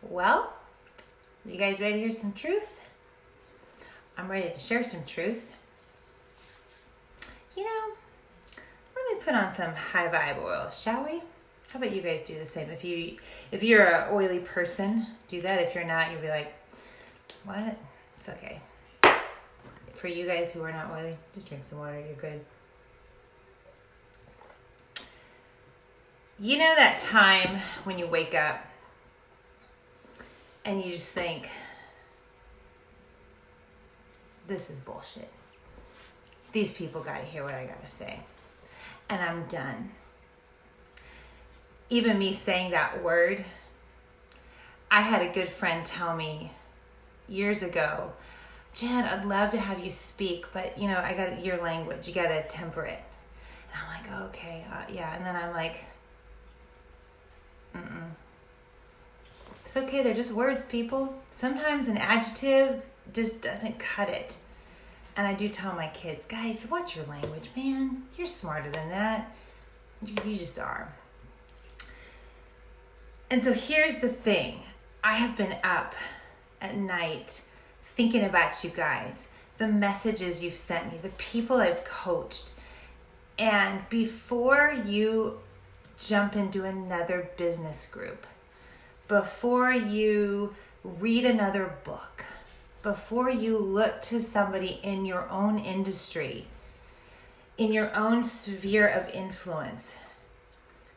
Well, you guys ready to hear some truth? I'm ready to share some truth. Let me put on some high vibe oil, shall we? How about you guys do the same? If you're an oily person, do that. If you're not, you'll be like, what? It's okay. For you guys who are not oily, just drink some water. You're good. You know that time when you wake up and you just think, this is bullshit. These people got to hear what I got to say. And I'm done. Even me saying that word, I had a good friend tell me years ago, Jen, I'd love to have you speak, but I got your language. You got to temper it. And I'm like, oh, okay, yeah. And then I'm like, it's okay. They're just words, people. Sometimes an adjective just doesn't cut it. And I do tell my kids, guys, watch your language, man. You're smarter than that. You just are. And so here's the thing. I have been up at night thinking about you guys, the messages you've sent me, the people I've coached. And before you jump into another business group, before you read another book, before you look to somebody in your own industry, in your own sphere of influence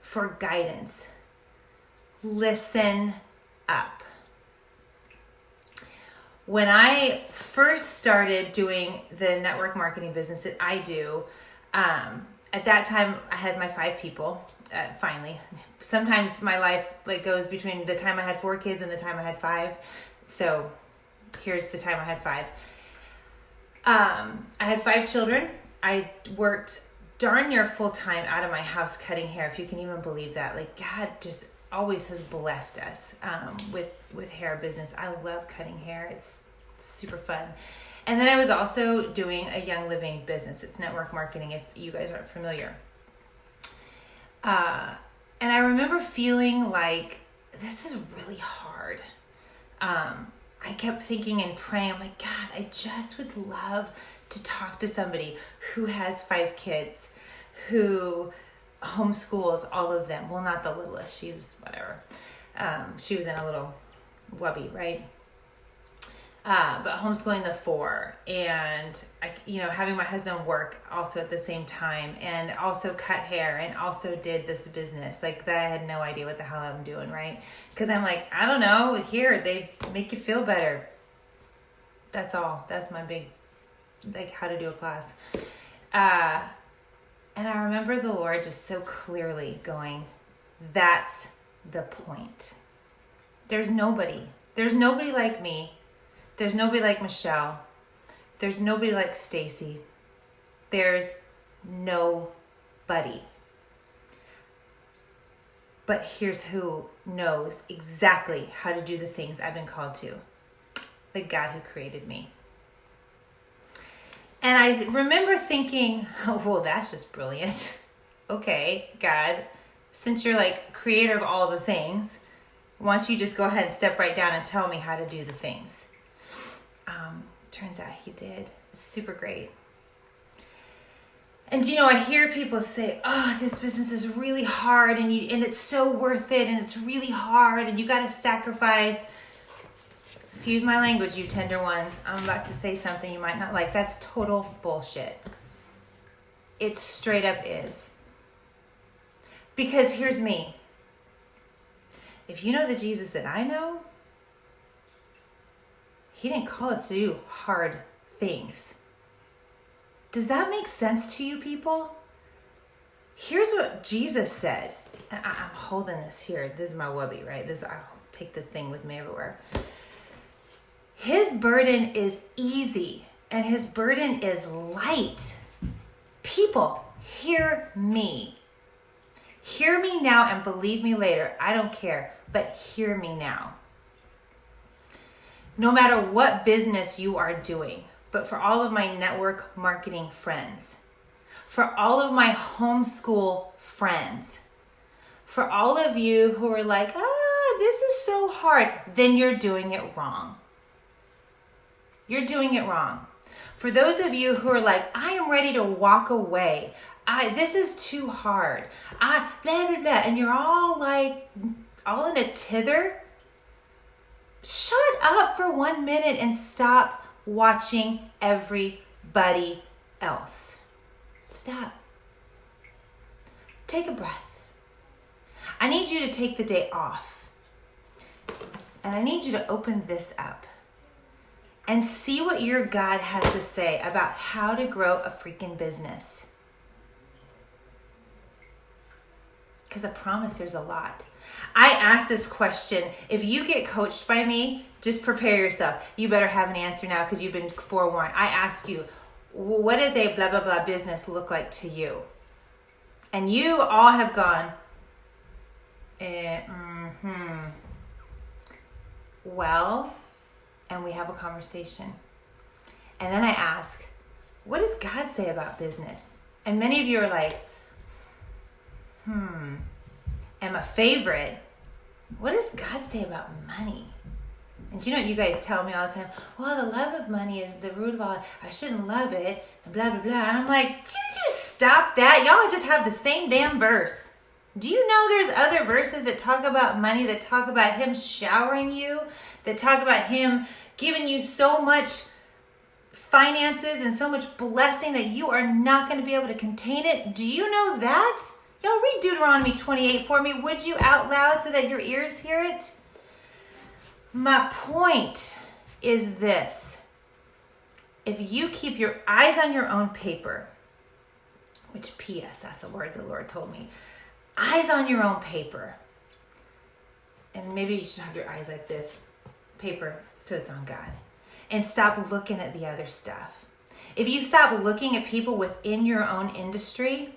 for guidance, listen up. When I first started doing the network marketing business that I do, at that time I had my 5 people, finally. Sometimes my life goes between the time I had 4 kids and the time I had 5. So here's the time I had 5. I had 5 children. I worked darn near full time out of my house cutting hair, if you can even believe that. God just always has blessed us with hair business. I love cutting hair. It's super fun. And then I was also doing a Young Living business. It's network marketing, if you guys aren't familiar. And I remember feeling like this is really hard. I kept thinking and praying, I'm like, God, I just would love to talk to somebody who has 5 kids, who homeschools all of them. Well, not the littlest. She was whatever. She was in a little wubby, right? But homeschooling the 4, and having my husband work also at the same time, and also cut hair, and also did this business that. I had no idea what the hell I'm doing, right? Because I'm like, I don't know. Here, they make you feel better. That's all. That's my big, how to do a class. And I remember the Lord just so clearly going, that's the point. There's nobody like me. There's nobody like Michelle. There's nobody like Stacy. There's nobody. But here's who knows exactly how to do the things I've been called to. The God who created me. And I remember thinking, oh, well, that's just brilliant. Okay, God, since you're creator of all the things, why don't you just go ahead and step right down and tell me how to do the things? Turns out he did. Super great. And I hear people say, oh, this business is really hard and it's so worth it and it's really hard and you got to sacrifice. Excuse my language, you tender ones. I'm about to say something you might not like. That's total bullshit. It straight up is. Because here's me. If you know the Jesus that I know, he didn't call us to do hard things. Does that make sense to you, people? Here's what Jesus said. I'm holding this here. This is my wubby, right? I'll take this thing with me everywhere. His burden is easy and his burden is light. People, hear me. Hear me now and believe me later. I don't care, but hear me now. No matter what business you are doing, but for all of my network marketing friends, for all of my homeschool friends, for all of you who are like, this is so hard, then you're doing it wrong. You're doing it wrong. For those of you who are like, I am ready to walk away. This is too hard. Blah, blah, blah. And you're all like, all in a tither. Shut up for 1 minute and stop watching everybody else. Stop. Take a breath. I need you to take the day off. And I need you to open this up and see what your God has to say about how to grow a freaking business. Because I promise there's a lot. I asked this question. If you get coached by me, just prepare yourself. You better have an answer now because you've been forewarned. I ask you, what does a blah, blah, blah business look like to you? And you all have gone, well, and we have a conversation. And then I ask, what does God say about business? And many of you are like, and my favorite, what does God say about money? And do you know what you guys tell me all the time? Well, the love of money is the root of all. I shouldn't love it, and blah, blah, blah. And I'm like, did you stop that? Y'all just have the same damn verse. Do you know there's other verses that talk about money, that talk about him showering you, that talk about him giving you so much finances and so much blessing that you are not going to be able to contain it? Do you know that? Y'all read Deuteronomy 28 for me, would you, out loud so that your ears hear it? My point is this. If you keep your eyes on your own paper, which P.S., that's the word the Lord told me, eyes on your own paper, and maybe you should have your eyes like this, paper, so it's on God, and stop looking at the other stuff. If you stop looking at people within your own industry,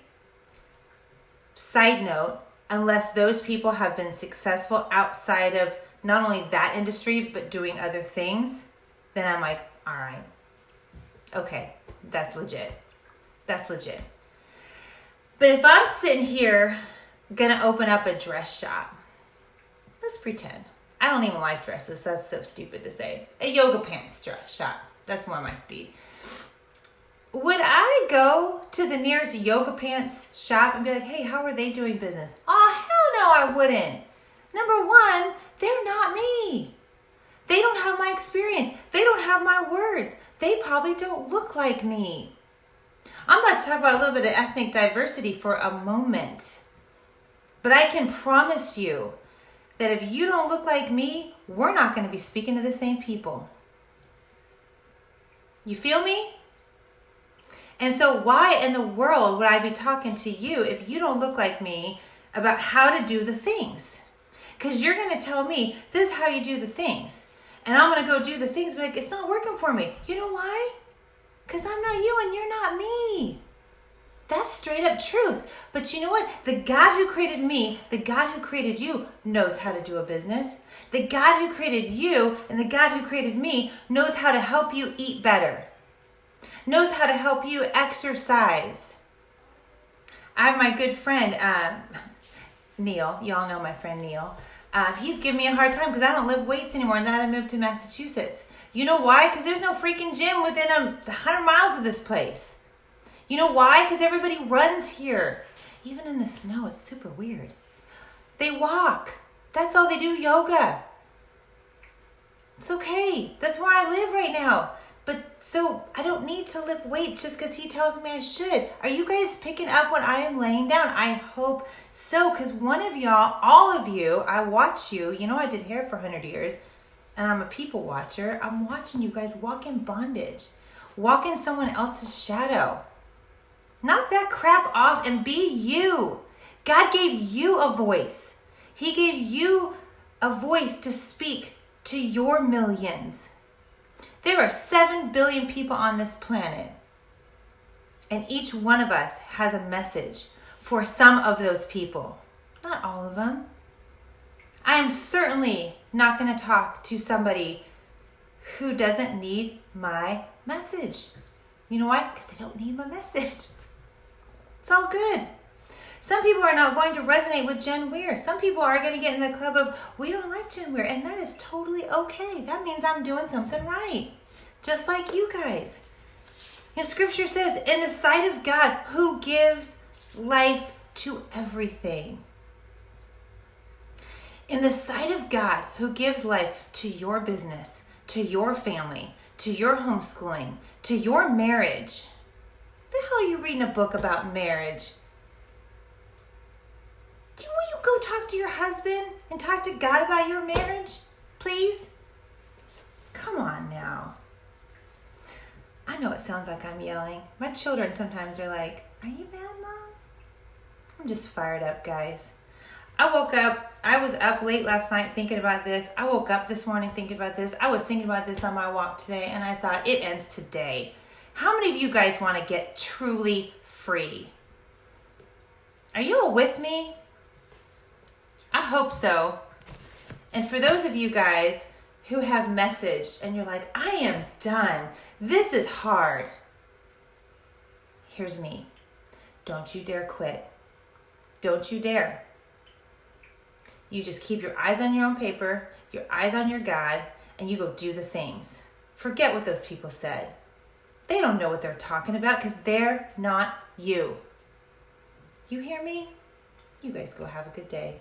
side note, unless those people have been successful outside of not only that industry, but doing other things, then I'm like, all right, okay, that's legit. That's legit. But if I'm sitting here gonna open up a dress shop, let's pretend. I don't even like dresses. That's so stupid to say. A yoga pants shop. That's more my speed. Would I go to the nearest yoga pants shop and be like, hey, how are they doing business? Oh, hell no, I wouldn't. Number one, they're not me. They don't have my experience. They don't have my words. They probably don't look like me. I'm about to talk about a little bit of ethnic diversity for a moment. But I can promise you that if you don't look like me, we're not going to be speaking to the same people. You feel me? And so why in the world would I be talking to you if you don't look like me about how to do the things? Because you're going to tell me, this is how you do the things. And I'm going to go do the things, but like, it's not working for me. You know why? Because I'm not you and you're not me. That's straight up truth. But you know what? The God who created me, the God who created you, knows how to do a business. The God who created you and the God who created me knows how to help you eat better. Knows how to help you exercise. I have my good friend, Neil. Y'all know my friend Neil. He's giving me a hard time because I don't lift weights anymore now that I moved to Massachusetts. You know why? Because there's no freaking gym within 100 miles of this place. You know why? Because everybody runs here. Even in the snow, it's super weird. They walk. That's all they do, yoga. It's okay. That's where I live right now. But so I don't need to lift weights just because he tells me I should. Are you guys picking up what I am laying down? I hope so, because one of y'all, all of you, I watch you. You know I did hair for 100 years, and I'm a people watcher. I'm watching you guys walk in bondage. Walk in someone else's shadow. Knock that crap off and be you. God gave you a voice. He gave you a voice to speak to your millions. There are 7 billion people on this planet, and each one of us has a message for some of those people. Not all of them. I am certainly not going to talk to somebody who doesn't need my message. You know why? Because they don't need my message. It's all good. Some people are not going to resonate with Jen Weir. Some people are going to get in the club of, we don't like Jen Weir, and that is totally okay. That means I'm doing something right, just like you guys. Scripture says, in the sight of God, who gives life to everything. In the sight of God, who gives life to your business, to your family, to your homeschooling, to your marriage. The hell are you reading a book about marriage? Will you go talk to your husband and talk to God about your marriage, please? Come on now. I know it sounds like I'm yelling. My children sometimes are like, are you mad, Mom? I'm just fired up, guys. I was up late last night thinking about this. I woke up this morning thinking about this. I was thinking about this on my walk today, and I thought, it ends today. How many of you guys want to get truly free? Are you all with me? I hope so. And for those of you guys who have messaged and you're like, I am done. This is hard. Here's me. Don't you dare quit. Don't you dare. You just keep your eyes on your own paper, your eyes on your God, and you go do the things. Forget what those people said. They don't know what they're talking about because they're not you. You hear me? You guys go have a good day.